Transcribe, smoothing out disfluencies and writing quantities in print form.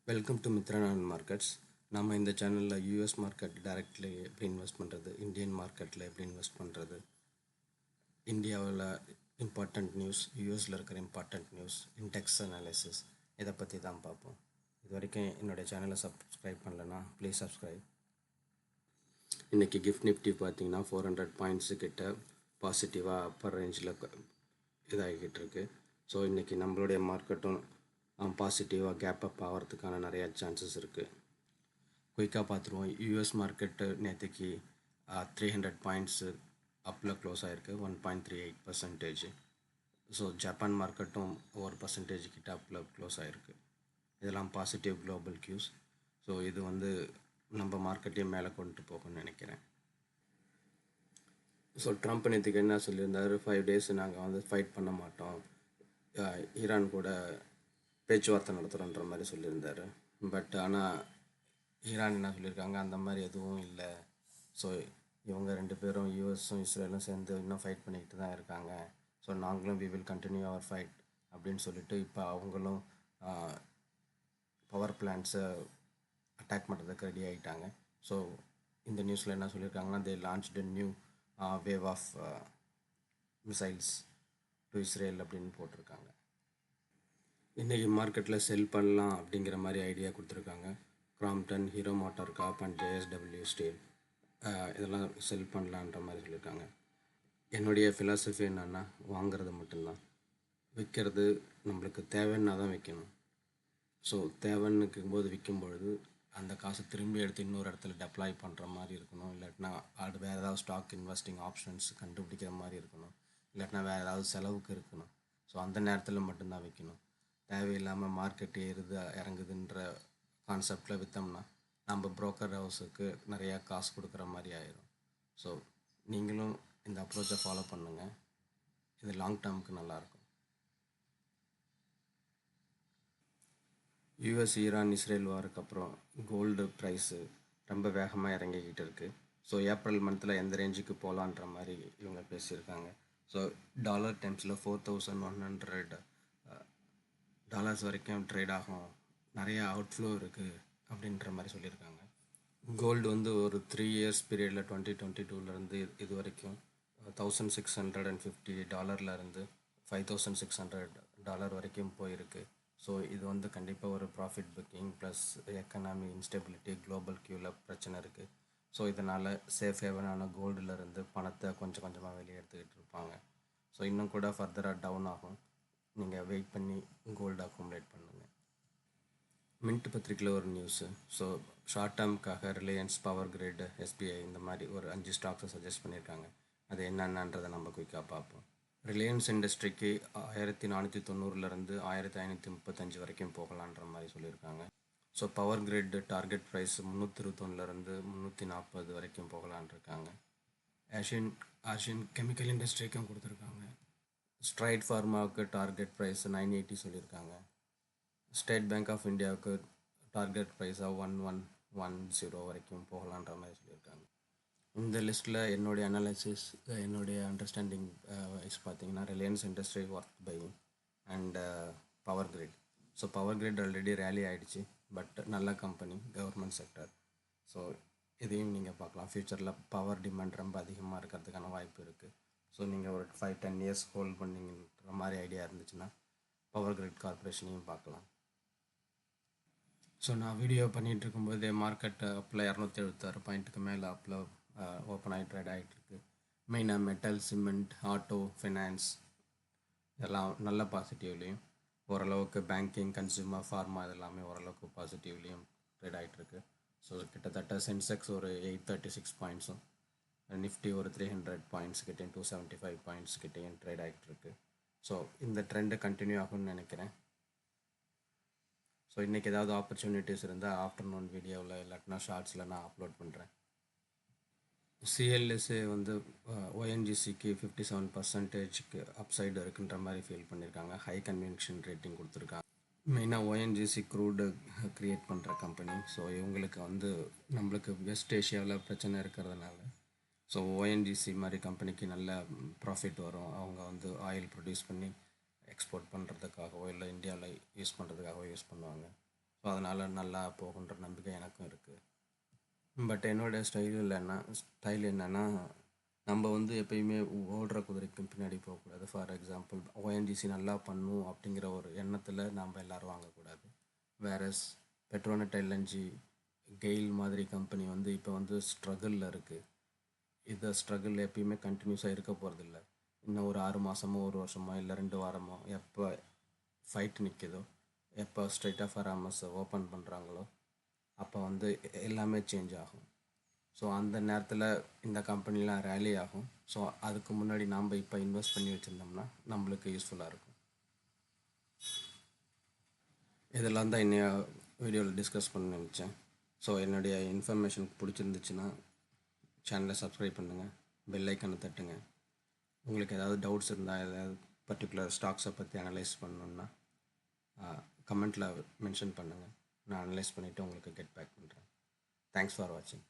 Welcome to Mithran markets. நம்ம இந்த சேனலில் யூஎஸ் மார்க்கெட் டைரக்ட்லி எப்படி இன்வெஸ்ட் பண்ணுறது, இந்தியன் மார்க்கெட்டில் எப்படி இன்வெஸ்ட் பண்ணுறது, இந்தியாவில் இம்பார்ட்டண்ட் நியூஸ், யூஎஸில் இருக்கிற இம்பார்ட்டண்ட் நியூஸ், இன்டெக்ஸ் அனாலிசிஸ், இதை பற்றி தான் பார்ப்போம். இது வரைக்கும் என்னுடைய சேனலை சப்ஸ்கிரைப் பண்ணலைன்னா ப்ளீஸ் சப்ஸ்கிரைப். இன்றைக்கி கிஃப்ட் நிஃப்டி பார்த்தீங்கன்னா 400 பாயிண்ட்ஸு கிட்ட பாசிட்டிவாக அப்பர் ரேஞ்சில் இதாகிக்கிட்டு இருக்கு. ஸோ இன்றைக்கி நம்மளுடைய மார்க்கெட்டும் பாசிட்டிவாக கேப் அப் ஆகிறதுக்கான நிறையா சான்சஸ் இருக்குது. குயிக்காக பார்த்துருவோம். யூஎஸ் மார்க்கெட்டு நேற்றுக்கு 300 பாயிண்ட்ஸு அப்பில் க்ளோஸ் ஆகிருக்கு, 1.38%. ஸோ ஜப்பான் மார்க்கெட்டும் 1% கிட்ட அப்பில் க்ளோஸ் ஆகிருக்கு. இதெல்லாம் பாசிட்டிவ் குளோபல் கியூஸ். ஸோ இது நம்ம மார்க்கெட்டையும் மேலே கொண்டு போகணும்னு நினைக்கிறேன். ஸோ ட்ரம்ப் நேற்றுக்கு என்ன சொல்லியிருந்தார், 5 days நாங்கள் ஃபைட் பண்ண மாட்டோம், ஈரான் கூட பேச்சுவார்த்தை நடத்துகிறோன்ற மாதிரி சொல்லியிருந்தார். பட் ஆனால் ஈரான் என்ன சொல்லியிருக்காங்க, அந்த மாதிரி எதுவும் இல்லை. ஸோ இவங்க 2 பேரும் யூஎஸும் இஸ்ரேலும் சேர்ந்து இன்னும் ஃபைட் பண்ணிக்கிட்டு தான் இருக்காங்க. ஸோ நாங்களும் we will continue our fight அப்படின்னு சொல்லிட்டு இப்போ அவங்களும் பவர் பிளான்ட்ஸை அட்டாக் பண்ணுறதுக்கு ரெடி ஆகிட்டாங்க. ஸோ இந்த நியூஸில் என்ன சொல்லியிருக்காங்கன்னா, they launched new wave of missiles to Israel அப்படின்னு போட்டிருக்காங்க. இன்றைக்கி மார்க்கெட்டில் செல் பண்ணலாம் அப்படிங்கிற மாதிரி ஐடியா கொடுத்துருக்காங்க. Crompton, Hero Motor Corp and JSW steel இதெல்லாம் செல் பண்ணலான்ற மாதிரி சொல்லியிருக்காங்க. என்னுடைய ஃபிலாசபி என்னென்னா, வாங்கிறது மட்டும்தான், விற்கிறது நம்மளுக்கு தேவைன்னா தான் விற்கணும். ஸோ தேவைன்னுக்கும் போது விற்கும்பொழுது அந்த காசை திரும்பி எடுத்து இன்னொரு இடத்துல டெப்ளாய் பண்ணுற மாதிரி இருக்கணும். இல்லாட்டினா அது வேறு ஏதாவது ஸ்டாக் இன்வெஸ்டிங் ஆப்ஷன்ஸ் கண்டுபிடிக்கிற மாதிரி இருக்கணும். இல்லாட்டினா வேறு ஏதாவது செலவுக்கு இருக்கணும். ஸோ அந்த நேரத்தில் மட்டும்தான் விற்கணும். தேவையில்லாமல் மார்க்கெட் ஏறுது இறங்குதுன்ற கான்செப்டில் விற்றோம்னா நம்ம புரோக்கர் ஹவுஸுக்கு நிறையா காசு கொடுக்குற மாதிரி ஆயிடும். ஸோ நீங்களும் இந்த அப்ரோச்சை ஃபாலோ பண்ணுங்கள். இது லாங் டேர்முக்கு நல்லாயிருக்கும். யூஎஸ் ஈரான் இஸ்ரேல் வாருக்கு அப்புறம் கோல்டு ப்ரைஸு ரொம்ப வேகமாக இறங்கிக்கிட்டு இருக்குது. ஸோ ஏப்ரல் மந்தில் எந்த ரேஞ்சுக்கு போகலான்ற மாதிரி இவங்க பேசியிருக்காங்க. ஸோ டாலர் டைம்ஸில் $4,100 வரைக்கும் ட்ரேட் ஆகும், நிறையா அவுட்ஃப்ளோ இருக்குது அப்படின்ற மாதிரி சொல்லியிருக்காங்க. கோல்டு ஒரு 3 years பீரியடில் 2022 இது வரைக்கும் $1,650 $5,600 வரைக்கும் போயிருக்கு. ஸோ இது கண்டிப்பாக ஒரு profit booking plus economy instability, global கியூவில் பிரச்சனை இருக்குது. ஸோ இதனால் சேஃப் ஹேவனான கோல்டுலேருந்து பணத்தை கொஞ்சம் கொஞ்சமாக வெளியே எடுத்துக்கிட்டு இருப்பாங்க. ஸோ இன்னும் கூட ஃபர்தராக டவுன் ஆகும். நீங்கள் வெயிட் பண்ணி கோல்டு அக்குமுலேட் பண்ணுங்கள். மின்ட் பத்திரிக்கையில் ஒரு நியூஸு. ஸோ ஷார்ட் டேர்முக்காக ரிலையன்ஸ், பவர் கிரிட், எஸ்பிஐ இந்த மாதிரி ஒரு 5 ஸ்டாக்ஸை சஜஸ்ட் பண்ணியிருக்காங்க. அது என்னென்னன்றதை நம்ம குயிக்காக பார்ப்போம். ரிலையன்ஸ் இண்டஸ்ட்ரிக்கு 1490 1535 வரைக்கும் போகலான்ற மாதிரி சொல்லியிருக்காங்க. So power grid target price 321 340 வரைக்கும் போகலான் இருக்காங்க. ஆஷியன் கெமிக்கல் இண்டஸ்ட்ரிக்கும் கொடுத்துருக்காங்க. ஸ்ட்ரைட் ஃபார்மாவுக்கு டார்கெட் ப்ரைஸ் 980 சொல்லியிருக்காங்க. ஸ்டேட் பேங்க் ஆஃப் இந்தியாவுக்கு டார்கெட் ப்ரைஸாக 1110 வரைக்கும் போகலான்ற மாதிரி சொல்லியிருக்காங்க. இந்த லிஸ்ட்டில் என்னுடைய அனாலிசிஸ், என்னுடைய அண்டர்ஸ்டாண்டிங் பார்த்தீங்கன்னா, Reliance industry worth buying and power grid. So power grid already rally ஆகிடுச்சு, பட் நல்ல கம்பெனி, கவர்மெண்ட் செக்டர். ஸோ இதையும் நீங்கள் பார்க்கலாம். ஃப்யூச்சரில் பவர் டிமாண்ட் ரொம்ப அதிகமாக இருக்கிறதுக்கான வாய்ப்பு இருக்குது. ஸோ நீங்கள் ஒரு 5-10 years ஹோல்ட் பண்ணிங்கன்ற மாதிரி ஐடியா இருந்துச்சுன்னா பவர் கிரிட் கார்பரேஷனையும் பார்க்கலாம். ஸோ நான் வீடியோ பண்ணிகிட்டு இருக்கும்போது மார்க்கெட் அப்பில் 276 பாயிண்ட்டுக்கு மேலே அப்பில் ஓப்பன் ஆகி ட்ரேட் ஆகிட்டுருக்கு. மெயினாக மெட்டல், சிமெண்ட், ஆட்டோ, ஃபினான்ஸ் இதெல்லாம் நல்ல பாசிட்டிவ்லேயும், ஓரளவுக்கு பேங்கிங், கன்சூமர், ஃபார்மா இதெல்லாமே ஓரளவுக்கு பாசிட்டிவ்லேயும் ட்ரேட் ஆகிட்டுருக்கு. ஸோ கிட்டத்தட்ட சென்செக்ஸ் ஒரு 836 பாயிண்ட்ஸும், நிஃப்டி ஒரு 300 பாயிண்ட்ஸ் கிட்டேயும் 275 பாயிண்ட்ஸ் கிட்டேயும் ட்ரேட் ஆகிட்டுருக்கு. ஸோ இந்த ட்ரெண்டு கண்டினியூ ஆகும்னு நினைக்கிறேன். ஸோ இன்றைக்கி ஏதாவது ஆப்பர்ச்சுனிட்டிஸ் இருந்தால் ஆஃப்டர்நூன் வீடியோவில் இல்லாட்டினா ஷார்ட்ஸில் நான் அப்லோட் பண்ணுறேன். சிஎல்எஸ்ஏ ஓஎன்ஜிசிக்கு 57% அப்சைடு இருக்குன்ற மாதிரி ஃபீல் பண்ணியிருக்காங்க. ஹை கன்வென்ஷன் ரேட்டிங் கொடுத்துருக்காங்க. மெயினாக ஓஎன்ஜிசி க்ரூடு க்ரியேட் பண்ணுற கம்பெனி. ஸோ இவங்களுக்கு நம்மளுக்கு வெஸ்ட் ஏஷியாவில் பிரச்சனை இருக்கிறதுனால ஸோ ஓஎன்ஜிசி மாதிரி கம்பெனிக்கு நல்ல ப்ராஃபிட் வரும். அவங்க ஆயில் ப்ரொடியூஸ் பண்ணி எக்ஸ்போர்ட் பண்ணுறதுக்காகவோ இல்லை இந்தியாவில் யூஸ் பண்ணுறதுக்காகவோ யூஸ் பண்ணுவாங்க. ஸோ அதனால் நல்லா போகுன்ற நம்பிக்கை எனக்கும் இருக்குது. பட் என்னோடய ஸ்டைல் என்னென்னா நம்ம வந்து எப்பயுமே ஓடுற குதிரைக்கும் பின்னாடி போகக்கூடாது. ஃபார் எக்ஸாம்பிள் ஓஎன்ஜிசி நல்லா பண்ணும் அப்படிங்கிற ஒரு எண்ணத்தில் நம்ம எல்லோரும் வாங்கக்கூடாது. வேறஸ் பெட்ரோனெட் எல்என்ஜி கெயில் மாதிரி கம்பெனி வந்து இப்போ வந்து ஸ்ட்ரகிளில் இருக்குது. இந்த ஸ்ட்ரகிள் எப்பயுமே கண்டினியூஸாக இருக்க போகிறதில்ல. இன்னும் ஒரு 6 மாதமோ 1 வருஷமோ இல்லை 2 வாரமோ எப்போ ஃபைட் நிற்கிதோ, எப்போ ஸ்ட்ரைட் ஆஃப் ஃபார்மர்ஸை ஓப்பன் பண்ணுறாங்களோ அப்போ வந்து எல்லாமே சேஞ்ச் ஆகும். ஸோ அந்த நேரத்தில் இந்த கம்பெனிலாம் ரேலி ஆகும். ஸோ அதுக்கு முன்னாடி நாம் இப்போ இன்வெஸ்ட் பண்ணி வச்சுருந்தோம்னா நம்மளுக்கு யூஸ்ஃபுல்லாக இருக்கும். இதெல்லாம் தான் இன்னைய வீடியோவில் டிஸ்கஸ் பண்ண நினச்சேன். ஸோ என்னுடைய இன்ஃபர்மேஷன் பிடிச்சிருந்துச்சுன்னா சேனலை சப்ஸ்கிரைப் பண்ணுங்கள், பெல் ஐக்கனை தட்டுங்க. உங்களுக்கு ஏதாவது டவுட்ஸ் இருந்தால், ஏதாவது பர்டிகுலர் ஸ்டாக்ஸை பற்றி அனலைஸ் பண்ணணுன்னா கமெண்ட்டில் மென்ஷன் பண்ணுங்கள். நான் அனலைஸ் பண்ணிவிட்டு உங்களுக்கு கெட் பேக் பண்ணுறேன். தேங்க்ஸ் ஃபார் வாட்சிங்.